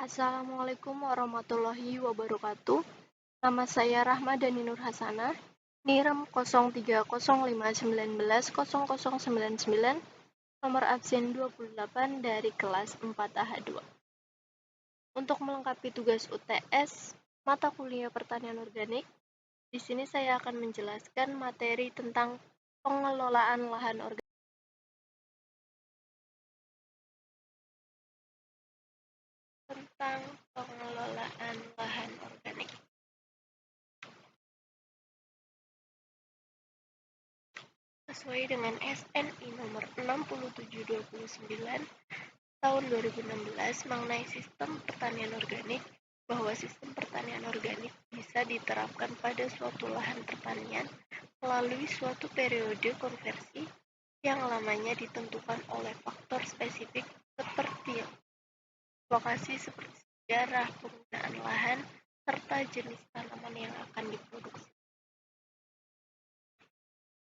Assalamualaikum warahmatullahi wabarakatuh. Nama saya Rahmadani Nur Hasanah, NIREM 0305190099, nomor absen 28 dari kelas 4AH2. Untuk melengkapi tugas UTS, mata kuliah pertanian organik, di sini saya akan menjelaskan materi tentang pengelolaan lahan organik. Sesuai dengan SNI nomor 6729 tahun 2016 mengenai sistem pertanian organik, bahwa sistem pertanian organik bisa diterapkan pada suatu lahan pertanian melalui suatu periode konversi yang lamanya ditentukan oleh faktor spesifik seperti lokasi, seperti sejarah, penggunaan lahan, serta jenis tanaman yang akan diproduksi.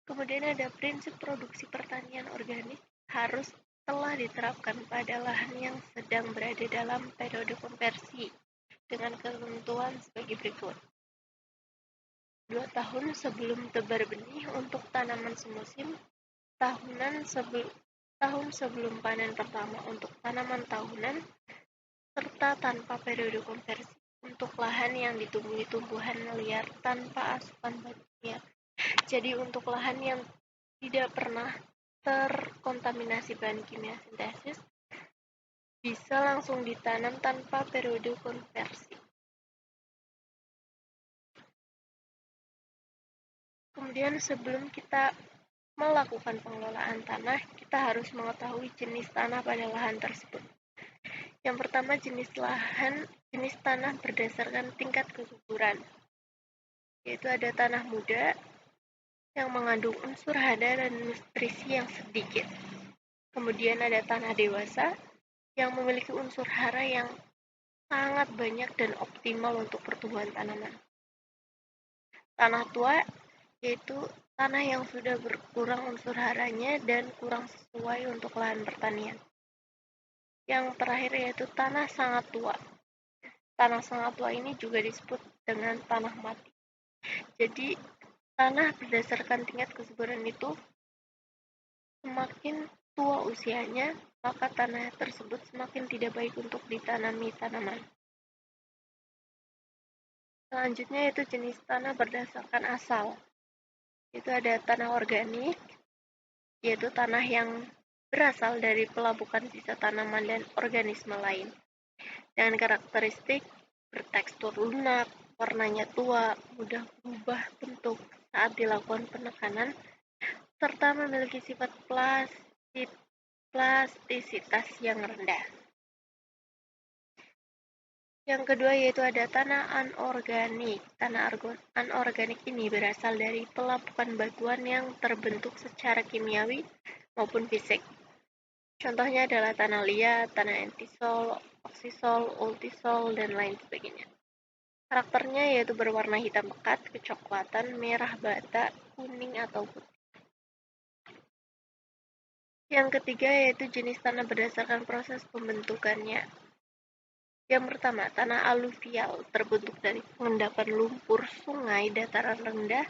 Kemudian ada prinsip produksi pertanian organik harus telah diterapkan pada lahan yang sedang berada dalam periode konversi dengan ketentuan sebagai berikut. 2 tahun sebelum tebar benih untuk tanaman semusim, tahun sebelum panen pertama untuk tanaman tahunan, serta tanpa periode konversi untuk lahan yang ditumbuhi tumbuhan liar tanpa asupan bahan kimia. Jadi untuk lahan yang tidak pernah terkontaminasi bahan kimia sintesis, bisa langsung ditanam tanpa periode konversi. Kemudian sebelum kita melakukan pengelolaan tanah, kita harus mengetahui jenis tanah pada lahan tersebut. Yang pertama, jenis tanah berdasarkan tingkat kesuburan, yaitu ada tanah muda yang mengandung unsur hara dan nutrisi yang sedikit. Kemudian ada tanah dewasa yang memiliki unsur hara yang sangat banyak dan optimal untuk pertumbuhan tanaman. Tanah tua yaitu tanah yang sudah berkurang unsur haranya dan kurang sesuai untuk lahan pertanian. Yang terakhir yaitu tanah sangat tua. Tanah sangat tua ini juga disebut dengan tanah mati. Jadi tanah berdasarkan tingkat kesuburan itu semakin tua usianya, maka tanah tersebut semakin tidak baik untuk ditanami tanaman. Selanjutnya yaitu jenis tanah berdasarkan asal. Itu ada tanah organik, yaitu tanah yang berasal dari pelapukan sisa tanaman dan organisme lain, dengan karakteristik bertekstur lunak, warnanya tua, mudah berubah bentuk saat dilakukan penekanan, serta memiliki sifat plastisitas yang rendah. Yang kedua yaitu ada tanah anorganik. Tanah anorganik ini berasal dari pelapukan batuan yang terbentuk secara kimiawi maupun fisik. Contohnya adalah tanah liat, tanah entisol, oksisol, ultisol, dan lain sebagainya. Karakternya yaitu berwarna hitam pekat, kecoklatan, merah bata, kuning, atau putih. Yang ketiga yaitu jenis tanah berdasarkan proses pembentukannya. Yang pertama, tanah aluvial terbentuk dari pengendapan lumpur sungai dataran rendah,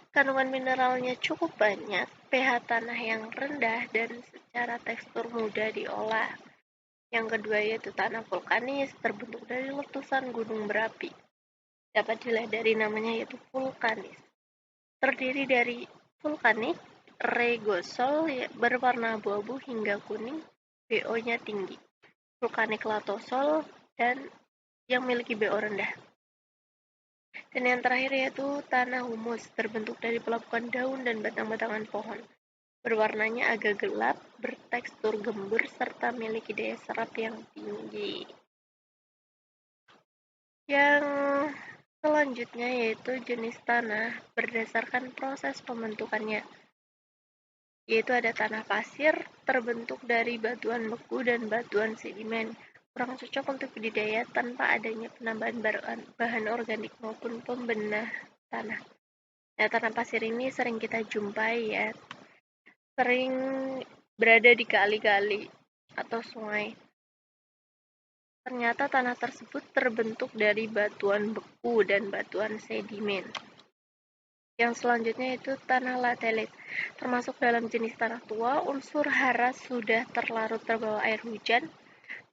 kandungan mineralnya cukup banyak, pH tanah yang rendah, dan secara tekstur mudah diolah. Yang kedua yaitu tanah vulkanis terbentuk dari letusan gunung berapi. Dapat dilihat dari namanya yaitu vulkanis. Terdiri dari vulkanik, regosol berwarna abu-abu hingga kuning, BO-nya tinggi. Vulkanik latosol dan yang memiliki BO rendah. Dan yang terakhir yaitu tanah humus terbentuk dari pelapukan daun dan batang-batangan pohon. Berwarnanya agak gelap, bertekstur gembur, serta memiliki daya serap yang tinggi. Yang selanjutnya yaitu jenis tanah berdasarkan proses pembentukannya, yaitu ada tanah pasir terbentuk dari batuan beku dan batuan sedimen, kurang cocok untuk budidaya tanpa adanya penambahan bahan organik maupun pembenah tanah. Nah, tanah pasir ini sering kita jumpai ya, sering berada di kali-kali atau sungai. Ternyata tanah tersebut terbentuk dari batuan beku dan batuan sedimen. Yang selanjutnya itu tanah latelit. Termasuk dalam jenis tanah tua, unsur hara sudah terlarut terbawa air hujan,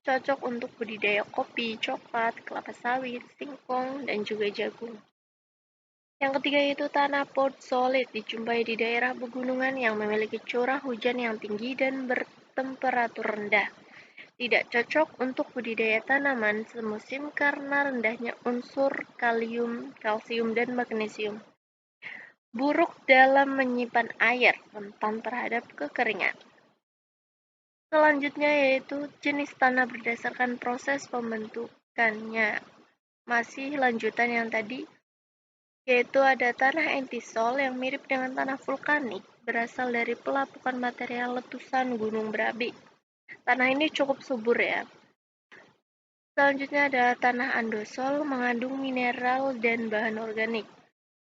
cocok untuk budidaya kopi, coklat, kelapa sawit, singkong, dan juga jagung. Yang ketiga itu tanah podzolit, dijumpai di daerah pegunungan yang memiliki curah hujan yang tinggi dan bertemperatur rendah. Tidak cocok untuk budidaya tanaman semusim karena rendahnya unsur kalium, kalsium, dan magnesium. Buruk dalam menyimpan air, rentan terhadap kekeringan. Selanjutnya yaitu jenis tanah berdasarkan proses pembentukannya. Masih lanjutan yang tadi, yaitu ada tanah entisol yang mirip dengan tanah vulkanik, berasal dari pelapukan material letusan gunung berapi. Tanah ini cukup subur ya. Selanjutnya ada tanah andosol, mengandung mineral dan bahan organik.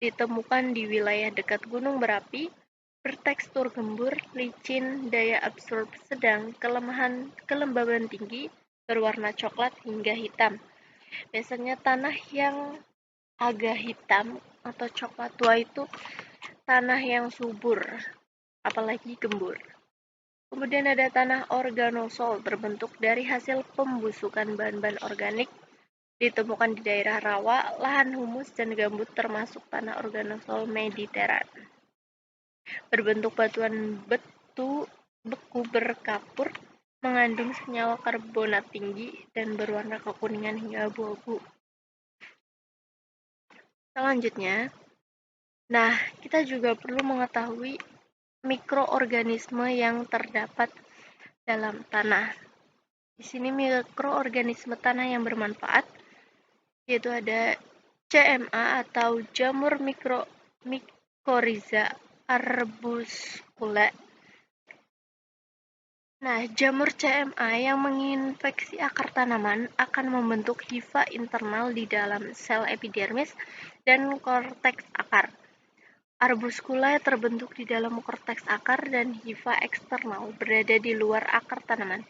Ditemukan di wilayah dekat gunung berapi, bertekstur gembur, licin, daya absorb sedang, kelembaban tinggi, berwarna coklat hingga hitam. Biasanya tanah yang agak hitam atau coklat tua itu tanah yang subur, apalagi gembur. Kemudian ada tanah organosol, terbentuk dari hasil pembusukan bahan-bahan organik, ditemukan di daerah rawa, lahan humus, dan gambut termasuk tanah organosol mediteran. Berbentuk batuan beku berkapur, mengandung senyawa karbonat tinggi, dan berwarna kekuningan hingga abu-abu. Selanjutnya, kita juga perlu mengetahui mikroorganisme yang terdapat dalam tanah. Di sini mikroorganisme tanah yang bermanfaat, yaitu ada CMA atau jamur mycorrhiza arbuscula. Jamur CMA yang menginfeksi akar tanaman akan membentuk hifa internal di dalam sel epidermis dan korteks akar. Arbuscula terbentuk di dalam korteks akar dan hifa eksternal berada di luar akar tanaman.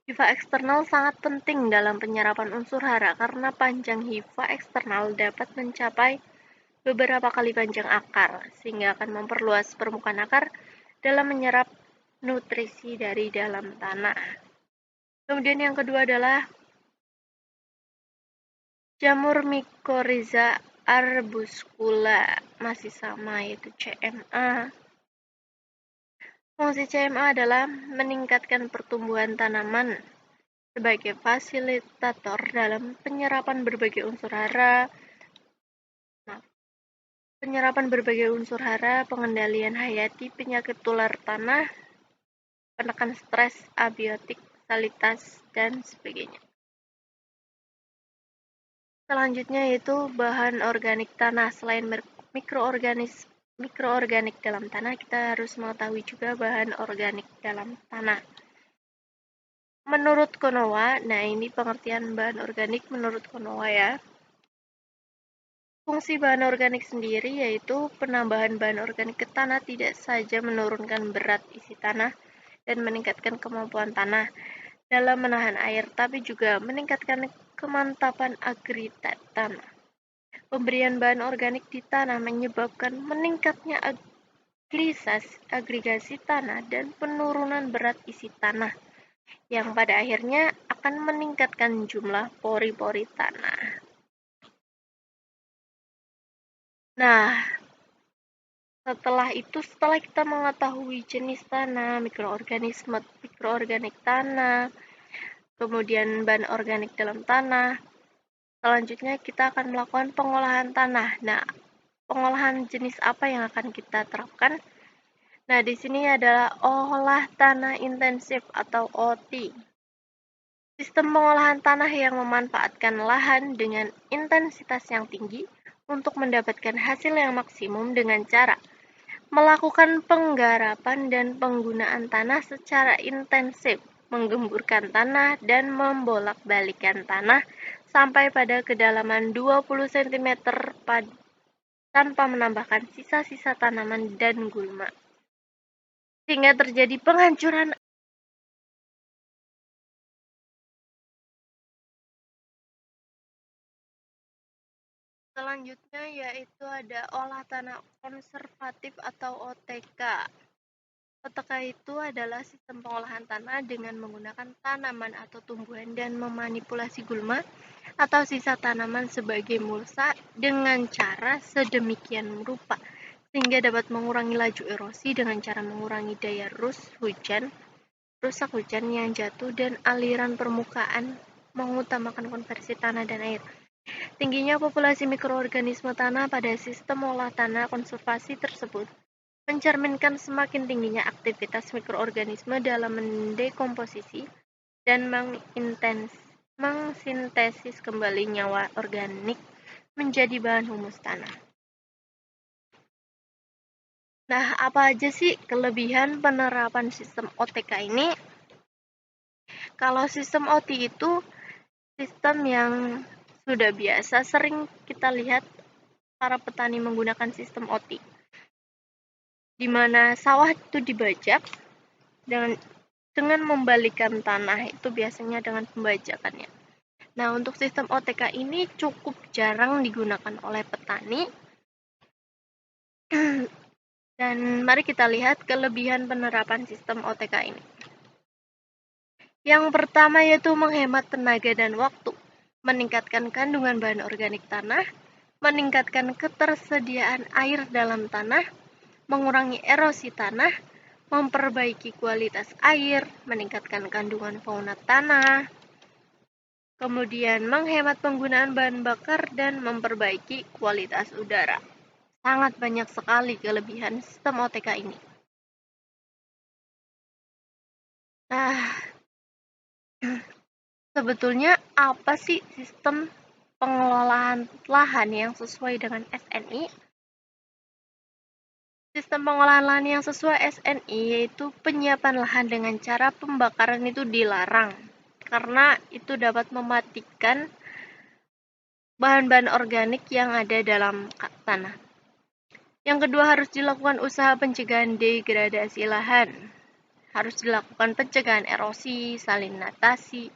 Hifa eksternal sangat penting dalam penyerapan unsur hara karena panjang hifa eksternal dapat mencapai beberapa kali panjang akar, sehingga akan memperluas permukaan akar dalam menyerap nutrisi dari dalam tanah. Kemudian yang kedua adalah jamur mycorrhiza arbuscula, masih sama yaitu CMA. Fungsi CMA adalah meningkatkan pertumbuhan tanaman sebagai fasilitator dalam penyerapan berbagai unsur hara, pengendalian hayati, penyakit tular tanah, penekan stres, abiotik, salitas, dan sebagainya. Selanjutnya yaitu bahan organik tanah. Selain mikroorganik dalam tanah, kita harus mengetahui juga bahan organik dalam tanah. Menurut Konowa, ini pengertian bahan organik menurut Konowa ya. Fungsi bahan organik sendiri yaitu penambahan bahan organik ke tanah tidak saja menurunkan berat isi tanah dan meningkatkan kemampuan tanah dalam menahan air, tapi juga meningkatkan kemantapan agregat tanah. Pemberian bahan organik di tanah menyebabkan meningkatnya agregasi tanah dan penurunan berat isi tanah, yang pada akhirnya akan meningkatkan jumlah pori-pori tanah. Setelah kita mengetahui jenis tanah, mikroorganik tanah, kemudian bahan organik dalam tanah, selanjutnya kita akan melakukan pengolahan tanah. Pengolahan jenis apa yang akan kita terapkan? Di sini adalah olah tanah intensif atau OT. Sistem pengolahan tanah yang memanfaatkan lahan dengan intensitas yang tinggi untuk mendapatkan hasil yang maksimum dengan cara melakukan penggarapan dan penggunaan tanah secara intensif, menggemburkan tanah dan membolak-balikan tanah sampai pada kedalaman 20 cm tanpa menambahkan sisa-sisa tanaman dan gulma, sehingga terjadi penghancuran Selanjutnya yaitu ada olah tanah konservatif atau OTK. OTK itu adalah sistem pengolahan tanah dengan menggunakan tanaman atau tumbuhan dan memanipulasi gulma atau sisa tanaman sebagai mulsa dengan cara sedemikian rupa sehingga dapat mengurangi laju erosi dengan cara mengurangi daya rusak hujan yang jatuh dan aliran permukaan, mengutamakan konversi tanah dan air. Tingginya populasi mikroorganisme tanah pada sistem olah tanah konservasi tersebut mencerminkan semakin tingginya aktivitas mikroorganisme dalam mendekomposisi dan mengsintesis kembali nyawa organik menjadi bahan humus tanah. Nah, apa aja sih kelebihan penerapan sistem OTK ini? Kalau sistem OT itu sistem yang sudah biasa sering kita lihat para petani menggunakan sistem OT, di mana sawah itu dibajak dengan membalikan tanah, itu biasanya dengan pembajakannya. Nah, untuk sistem OTK ini cukup jarang digunakan oleh petani. Dan mari kita lihat kelebihan penerapan sistem OTK ini. Yang pertama yaitu menghemat tenaga dan waktu, meningkatkan kandungan bahan organik tanah, meningkatkan ketersediaan air dalam tanah, mengurangi erosi tanah, memperbaiki kualitas air, meningkatkan kandungan fauna tanah, kemudian menghemat penggunaan bahan bakar dan memperbaiki kualitas udara. Sangat banyak sekali kelebihan sistem OTK ini. Nah, sebetulnya apa sih sistem pengelolaan lahan yang sesuai dengan SNI? Sistem pengolahan lahan yang sesuai SNI yaitu penyiapan lahan dengan cara pembakaran itu dilarang, karena itu dapat mematikan bahan-bahan organik yang ada dalam tanah. Yang kedua, harus dilakukan usaha pencegahan degradasi lahan. Harus dilakukan pencegahan erosi, salinitasi,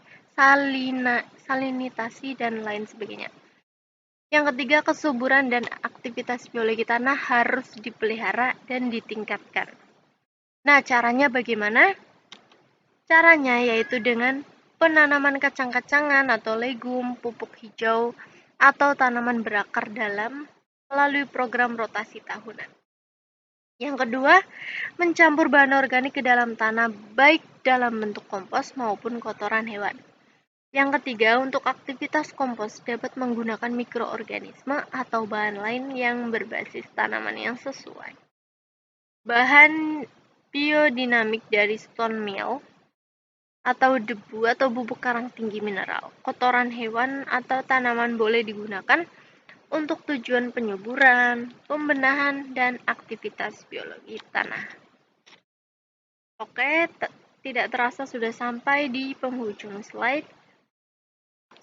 dan lain sebagainya. Yang ketiga, kesuburan dan aktivitas biologi tanah harus dipelihara dan ditingkatkan. Nah, caranya bagaimana? Caranya yaitu dengan penanaman kacang-kacangan atau legum, pupuk hijau, atau tanaman berakar dalam melalui program rotasi tahunan. Yang kedua, mencampur bahan organik ke dalam tanah baik dalam bentuk kompos maupun kotoran hewan. Yang ketiga, untuk aktivitas kompos dapat menggunakan mikroorganisme atau bahan lain yang berbasis tanaman yang sesuai. Bahan biodinamik dari stone meal atau debu atau bubuk karang tinggi mineral, kotoran hewan atau tanaman boleh digunakan untuk tujuan penyuburan, pembenahan, dan aktivitas biologi tanah. Oke, tidak terasa sudah sampai di penghujung slide.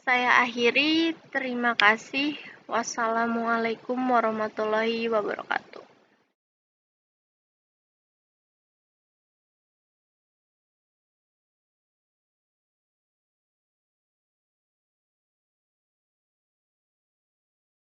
Saya akhiri, terima kasih. Wassalamualaikum warahmatullahi wabarakatuh.